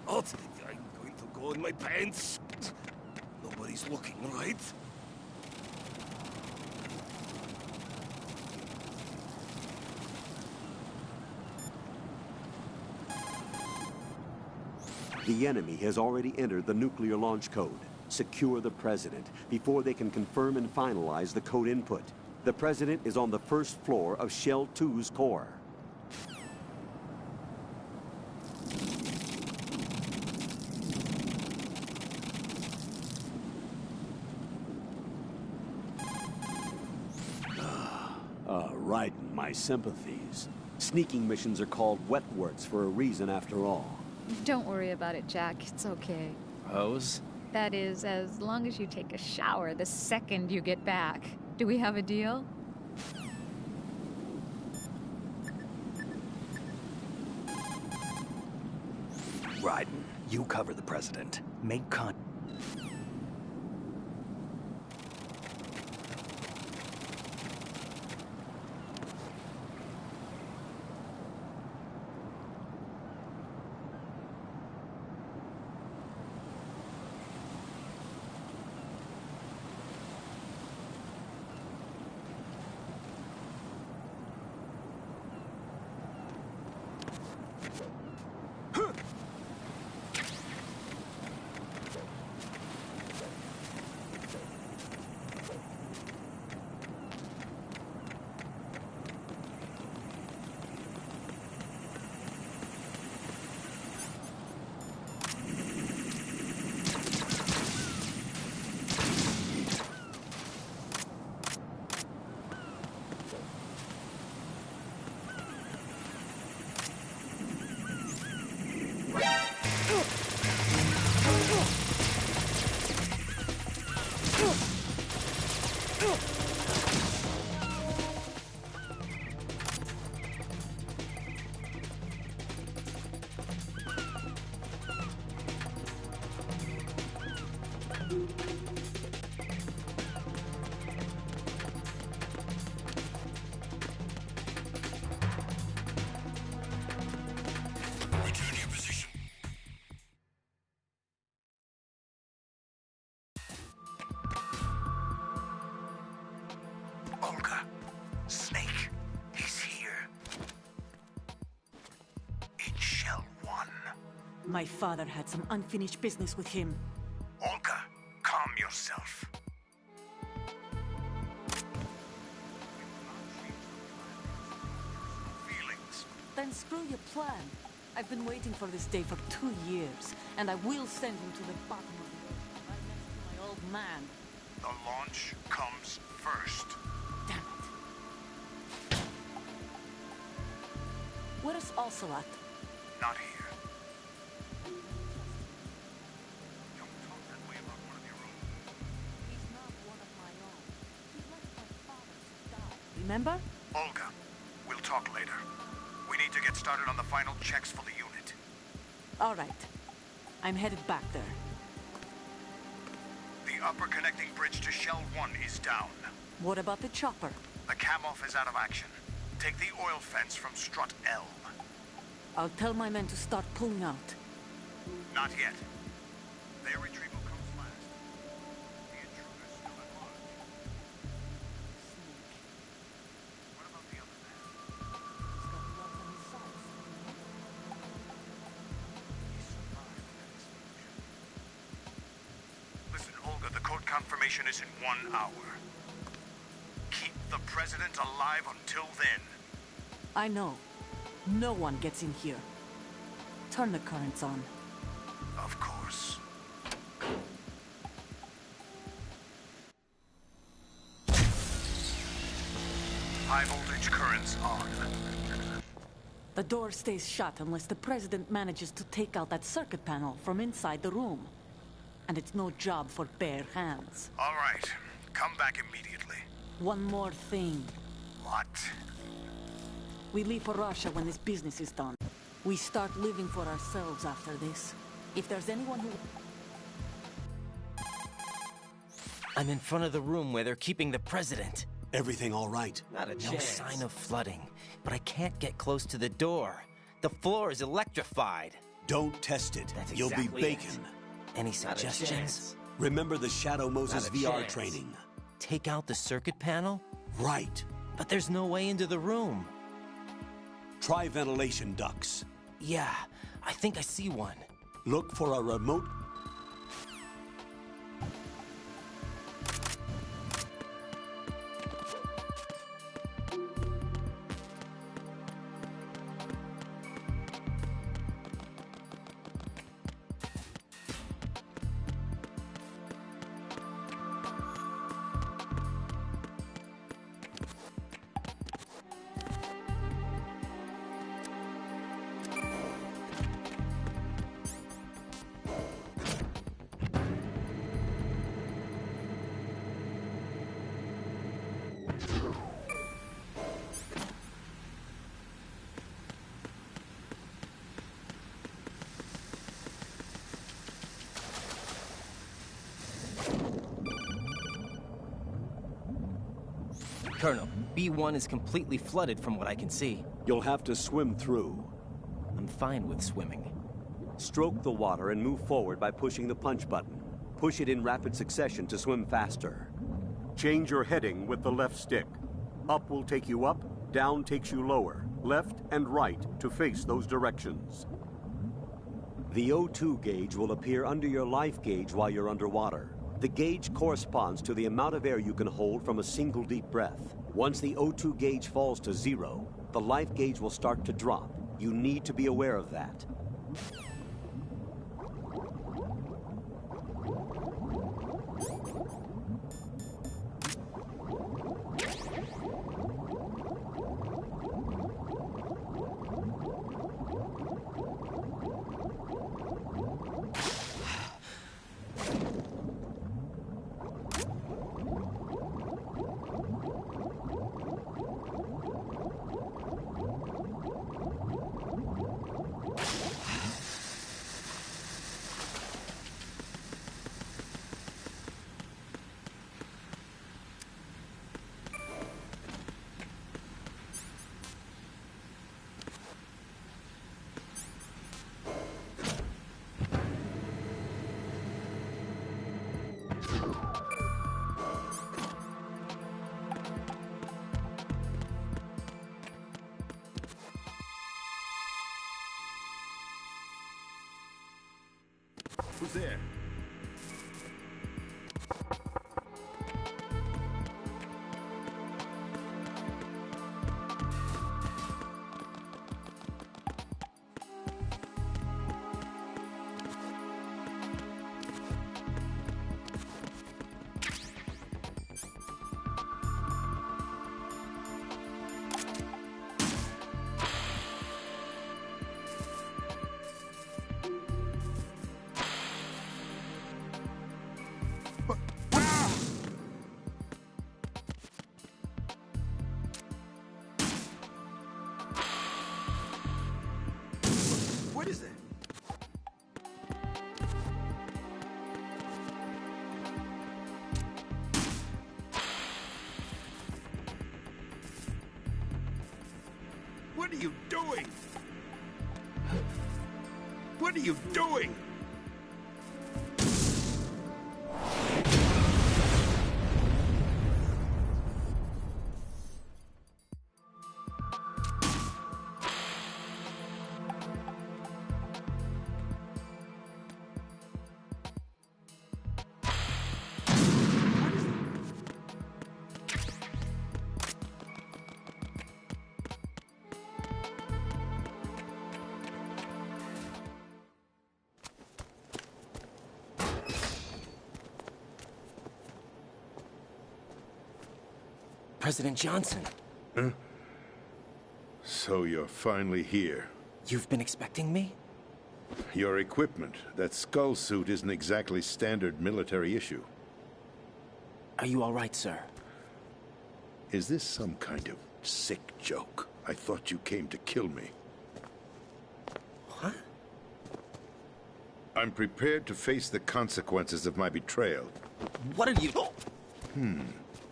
Oh, I'm going to go in my pants. Nobody's looking, right? The enemy has already entered the nuclear launch code. Secure the President before they can confirm and finalize the code input. The President is on the first floor of Shell 2's core. Raiden, my sympathies. Sneaking missions are called wet works for a reason after all. Don't worry about it, Jack. It's okay. Rose? That is, as long as you take a shower the second you get back. Do we have a deal? Raiden, you cover the President. Make con... Olga, Snake, he's here. In Shell 1. My father had some unfinished business with him. Olga, calm yourself. Feelings. Then screw your plan. I've been waiting for this day for 2 years, and I will send him to the bottom of the earth, right next to my old man. The launch comes first. Damn it. Where's Ocelot? Not here. Don't talk that way about one of your own. He's not one of my own. He left my father to die. Remember? Olga, we'll talk later. We need to get started on the final checks for the unit. All right. I'm headed back there. The upper connecting bridge to Shell 1 is down. What about the chopper? The cam-off is out of action. Take the oil fence from strut L. I'll tell my men to start pulling out. Not yet. Their retrieval comes last. The intruder's still at large. What about the other man? He's got blood on his sides. He survived that explosion. Listen, Olga, the code confirmation is in 1 hour. Keep the President alive until then. I know. No one gets in here. Turn the currents on. Of course. High voltage currents on. The door stays shut unless the President manages to take out that circuit panel from inside the room. And it's no job for bare hands. All right. Come back immediately. One more thing. What? We leave for Russia when this business is done. We start living for ourselves after this. If there's anyone who... I'm in front of the room where they're keeping the President. Everything all right? Not a chance. No sign of flooding, but I can't get close to the door. The floor is electrified. Don't test it. That's You'll exactly be bacon. Any Not a suggestions? chance. Remember the Shadow Moses Not a VR chance. training? Take out the circuit panel? Right. But there's no way into the room. Try ventilation ducts. Yeah, I think I see one. Look for a remote... Colonel, B1 is completely flooded from what I can see. You'll have to swim through. I'm fine with swimming. Stroke the water and move forward by pushing the punch button. Push it in rapid succession to swim faster. Change your heading with the left stick. Up will take you up, down takes you lower, left and right to face those directions. The O2 gauge will appear under your life gauge while you're underwater. The gauge corresponds to the amount of air you can hold from a single deep breath. Once the O2 gauge falls to 0, the life gauge will start to drop. You need to be aware of that. Who's there? What is that? What are you doing? What are you doing? President Johnson, So you're finally here. you've been expecting me? Your equipment, that skull suit isn't exactly standard military issue. Are you all right, sir? Is this some kind of sick joke? I thought you came to kill me. What? I'm prepared to face the consequences of my betrayal. What are you...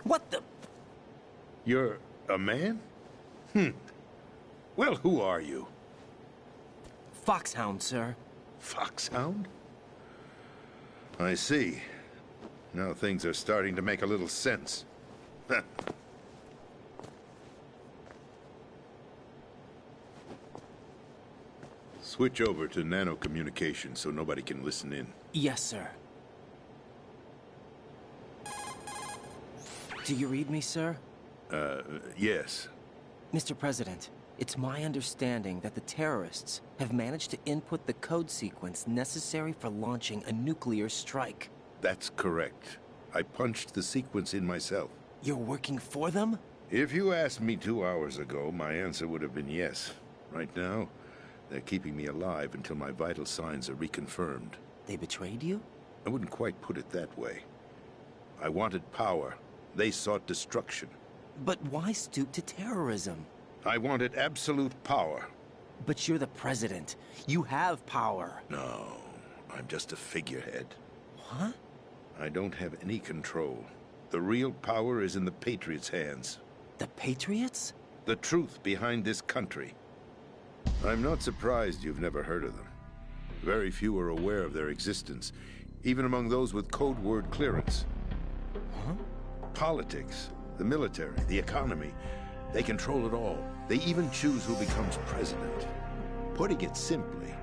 What the... You're a man? Well, who are you? Foxhound, sir. Foxhound? I see. Now things are starting to make a little sense. Switch over to nano communication so nobody can listen in. Yes, sir. Do you read me, sir? Yes. Mr. President, it's my understanding that the terrorists have managed to input the code sequence necessary for launching a nuclear strike. That's correct. I punched the sequence in myself. You're working for them? If you asked me 2 hours ago, my answer would have been yes. Right now, they're keeping me alive until my vital signs are reconfirmed. They betrayed you? I wouldn't quite put it that way. I wanted power. They sought destruction. But why stoop to terrorism? I wanted absolute power. But you're the president. You have power. No, I'm just a figurehead. What? I don't have any control. The real power is in the Patriots' hands. The Patriots? The truth behind this country. I'm not surprised you've never heard of them. Very few are aware of their existence, even among those with code word clearance. Huh? Politics, the military, the economy, they control it all. They even choose who becomes president. Putting it simply,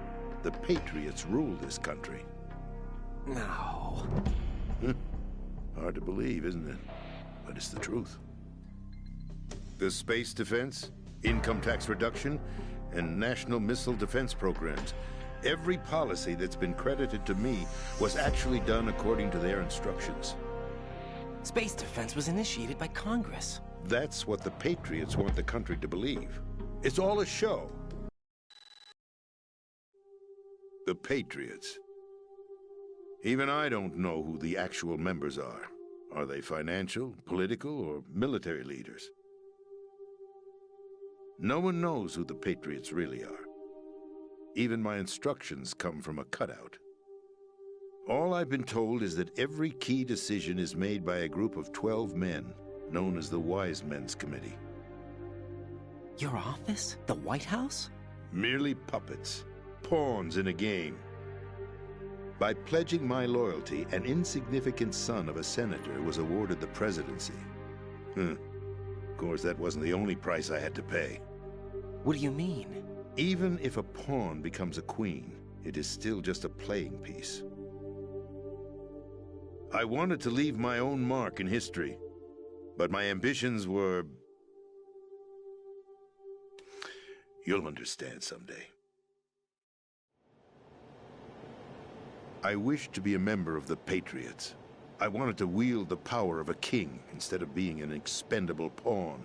the Patriots rule this country. No. Hard to believe, isn't it? But it's the truth. The space defense, income tax reduction, and national missile defense programs. Every policy that's been credited to me was actually done according to their instructions. Space defense was initiated by Congress. That's what the Patriots want the country to believe. It's all a show. The Patriots. Even I don't know who the actual members are. Are they financial, political, or military leaders? No one knows who the Patriots really are. Even my instructions come from a cutout. All I've been told is that every key decision is made by a group of 12 men, known as the Wise Men's Committee. Your office? The White House? Merely puppets, pawns in a game. By pledging my loyalty, an insignificant son of a senator was awarded the presidency. Of course, that wasn't the only price I had to pay. What do you mean? Even if a pawn becomes a queen, it is still just a playing piece. I wanted to leave my own mark in history, but my ambitions were... You'll understand someday. I wished to be a member of the Patriots. I wanted to wield the power of a king instead of being an expendable pawn.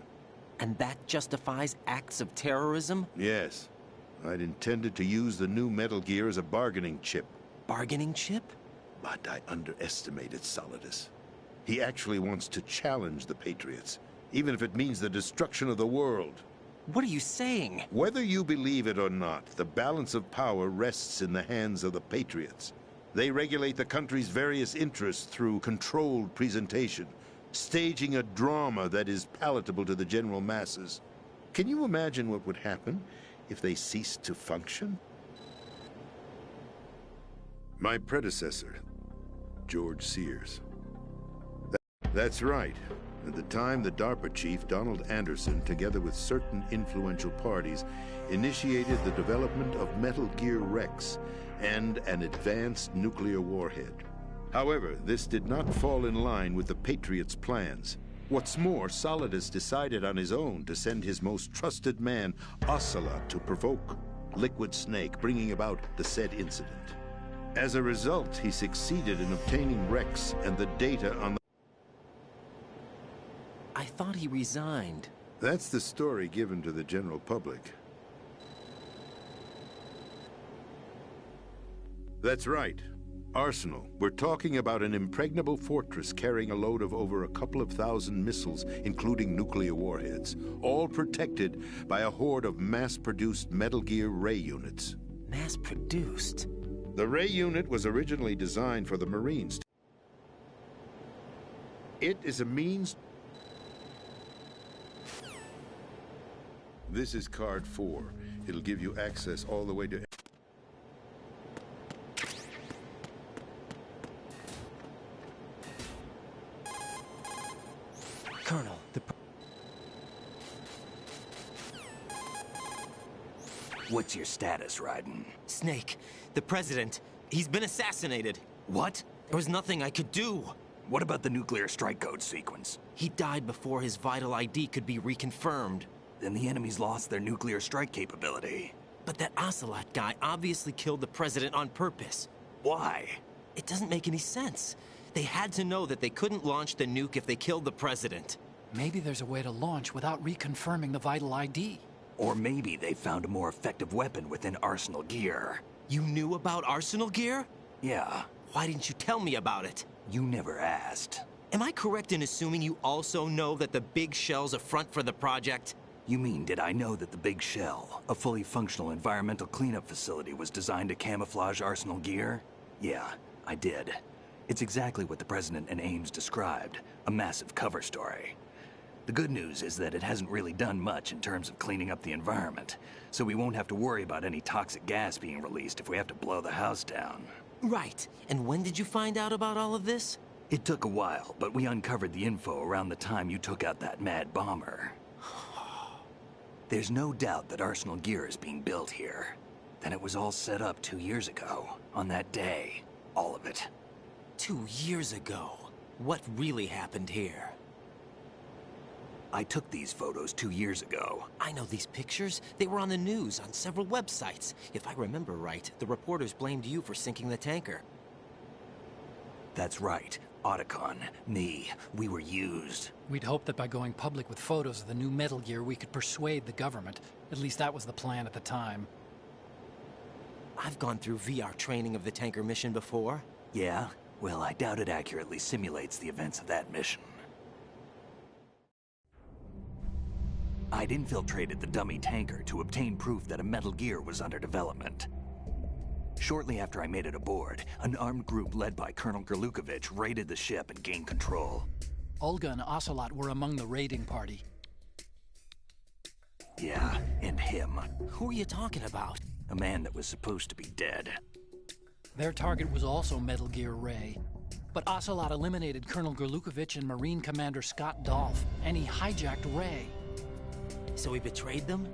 And that justifies acts of terrorism? Yes. I'd intended to use the new Metal Gear as a bargaining chip. Bargaining chip? But I underestimated Solidus. He actually wants to challenge the Patriots, even if it means the destruction of the world. What are you saying? Whether you believe it or not, the balance of power rests in the hands of the Patriots. They regulate the country's various interests through controlled presentation, staging a drama that is palatable to the general masses. Can you imagine what would happen if they ceased to function? My predecessor, George Sears. That's right. At the time, the DARPA chief, Donald Anderson, together with certain influential parties, initiated the development of Metal Gear Rex and an advanced nuclear warhead. However, this did not fall in line with the Patriots' plans. What's more, Solidus decided on his own to send his most trusted man, Ocelot, to provoke Liquid Snake, bringing about the said incident. As a result, he succeeded in obtaining Rex and the data on the... I thought he resigned. That's the story given to the general public. That's right. Arsenal. We're talking about an impregnable fortress carrying a load of over a couple of thousand missiles, including nuclear warheads, all protected by a horde of mass-produced Metal Gear Ray units. Mass-produced? The Ray unit was originally designed for the Marines. It is a means... This is card 4. It'll give you access all the way to... Colonel, What's your status, Raiden? Snake, the president, he's been assassinated. What? There was nothing I could do. What about the nuclear strike code sequence? He died before his vital ID could be reconfirmed. Then the enemy's lost their nuclear strike capability. But that Ocelot guy obviously killed the president on purpose. Why? It doesn't make any sense. They had to know that they couldn't launch the nuke if they killed the president. Maybe there's a way to launch without reconfirming the vital ID. Or maybe they found a more effective weapon within Arsenal gear. You knew about Arsenal gear? Yeah, Why didn't you tell me about it? you never asked. Am I correct in assuming you also know that the big shell's a front for the project? You mean, did I know that the Big Shell, a fully functional environmental cleanup facility, was designed to camouflage Arsenal gear? Yeah, I did. It's exactly what the President and Ames described, a massive cover story. The good news is that it hasn't really done much in terms of cleaning up the environment, so we won't have to worry about any toxic gas being released if we have to blow the house down. Right. And when did you find out about all of this? It took a while, but we uncovered the info around the time you took out that mad bomber. There's no doubt that Arsenal gear is being built here. Then it was all set up 2 years ago, on that day. All of it. 2 years ago. What really happened here? I took these photos 2 years ago. I know these pictures. They were on the news, on several websites. If I remember right, the reporters blamed you for sinking the tanker. That's right. Otacon, me, we were used. We'd hoped that by going public with photos of the new Metal Gear, we could persuade the government. At least that was the plan at the time. I've gone through VR training of the tanker mission before. Yeah? Well, I doubt it accurately simulates the events of that mission. I'd infiltrated the dummy tanker to obtain proof that a Metal Gear was under development. Shortly after I made it aboard, an armed group led by Colonel Gerlukovich raided the ship and gained control. Olga and Ocelot were among the raiding party. Yeah, and him. Who are you talking about? A man that was supposed to be dead. Their target was also Metal Gear Ray. But Ocelot eliminated Colonel Gerlukovich and Marine Commander Scott Dolph, and he hijacked Ray. So he betrayed them?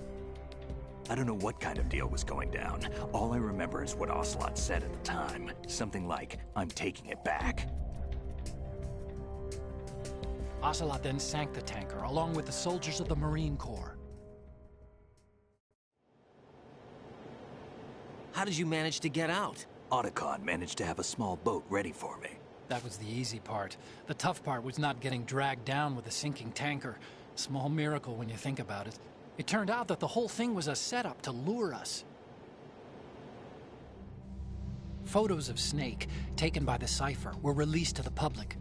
I don't know what kind of deal was going down. All I remember is what Ocelot said at the time. Something like, "I'm taking it back." Ocelot then sank the tanker, along with the soldiers of the Marine Corps. How did you manage to get out? Otacon managed to have a small boat ready for me. That was the easy part. The tough part was not getting dragged down with a sinking tanker. Small miracle when you think about it. It turned out that the whole thing was a setup to lure us. Photos of Snake, taken by the Cypher, were released to the public.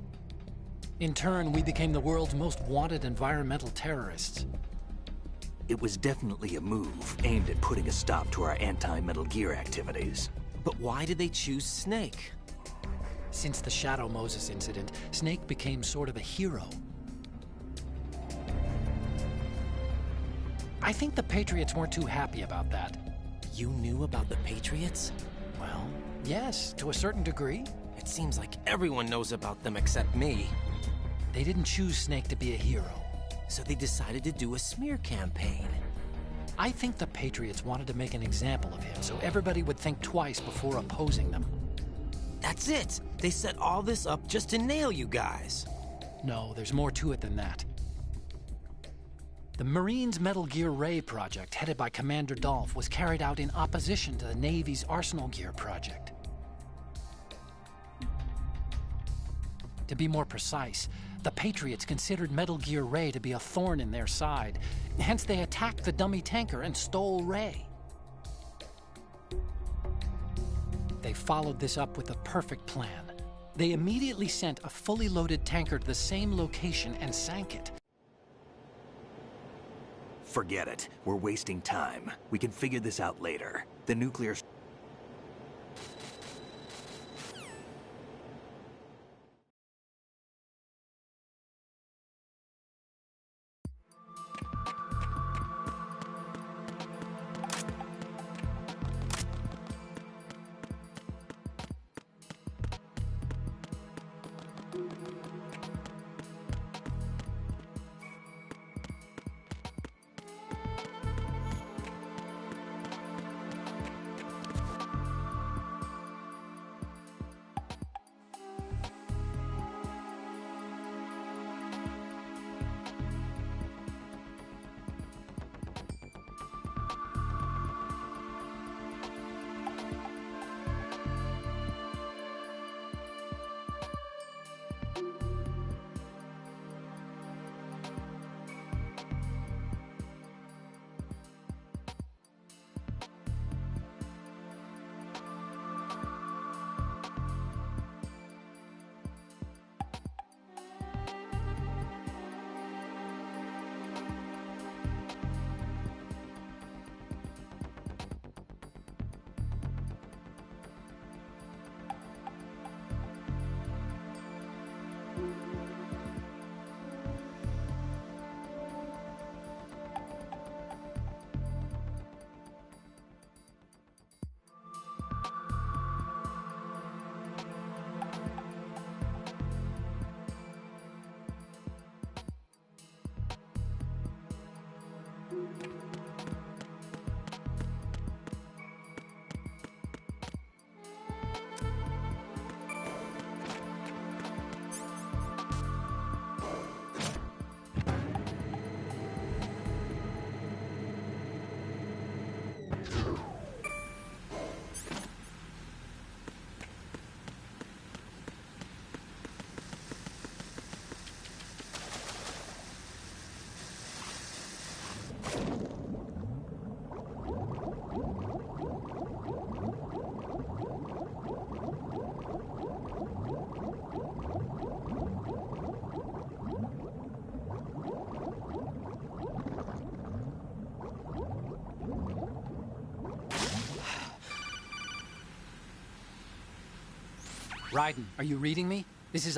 In turn, we became the world's most wanted environmental terrorists. It was definitely a move aimed at putting a stop to our anti-Metal Gear activities. But why did they choose Snake? Since the Shadow Moses incident, Snake became sort of a hero. I think the Patriots weren't too happy about that. You knew about the Patriots? Well, yes, to a certain degree. It seems like everyone knows about them except me. They didn't choose Snake to be a hero. So they decided to do a smear campaign. I think the Patriots wanted to make an example of him so everybody would think twice before opposing them. That's it! They set all this up just to nail you guys. No, there's more to it than that. The Marines' Metal Gear Ray project, headed by Commander Dolph, was carried out in opposition to the Navy's Arsenal Gear project. To be more precise, the Patriots considered Metal Gear Ray to be a thorn in their side. Hence, they attacked the dummy tanker and stole Ray. They followed this up with a perfect plan. They immediately sent a fully loaded tanker to the same location and sank it. Forget it. We're wasting time. We can figure this out later. The nuclear... Raiden, are you reading me? This is...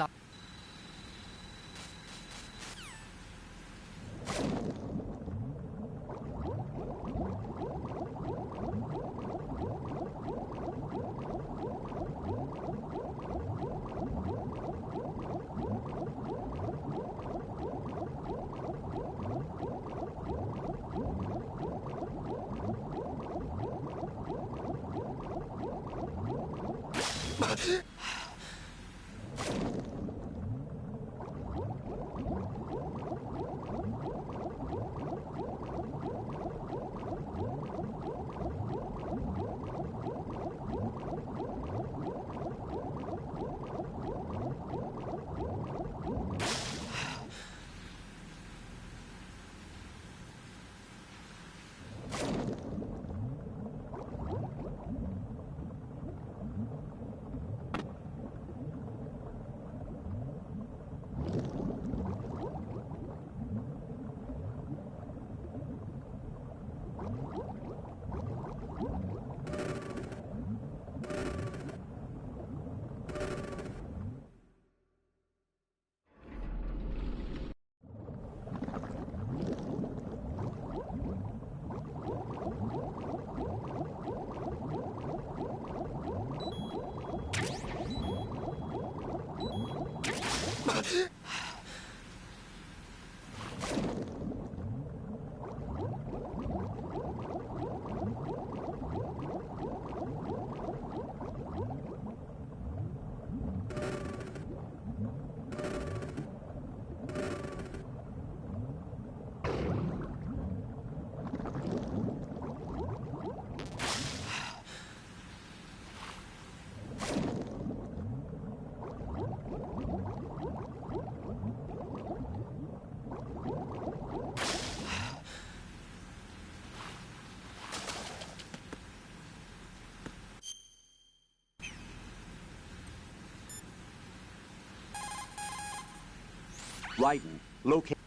Raiden, locate...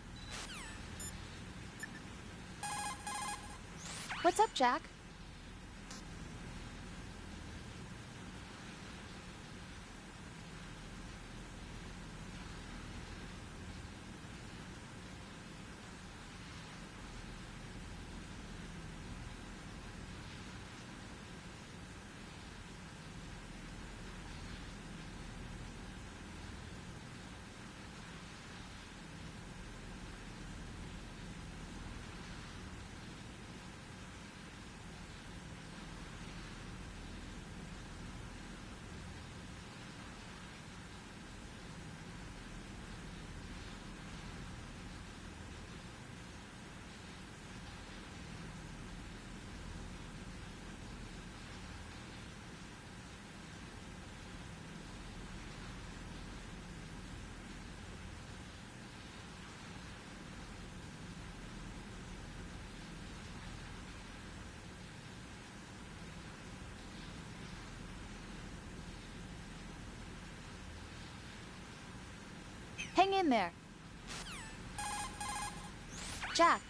What's up, Jack? Hang in there. Jack.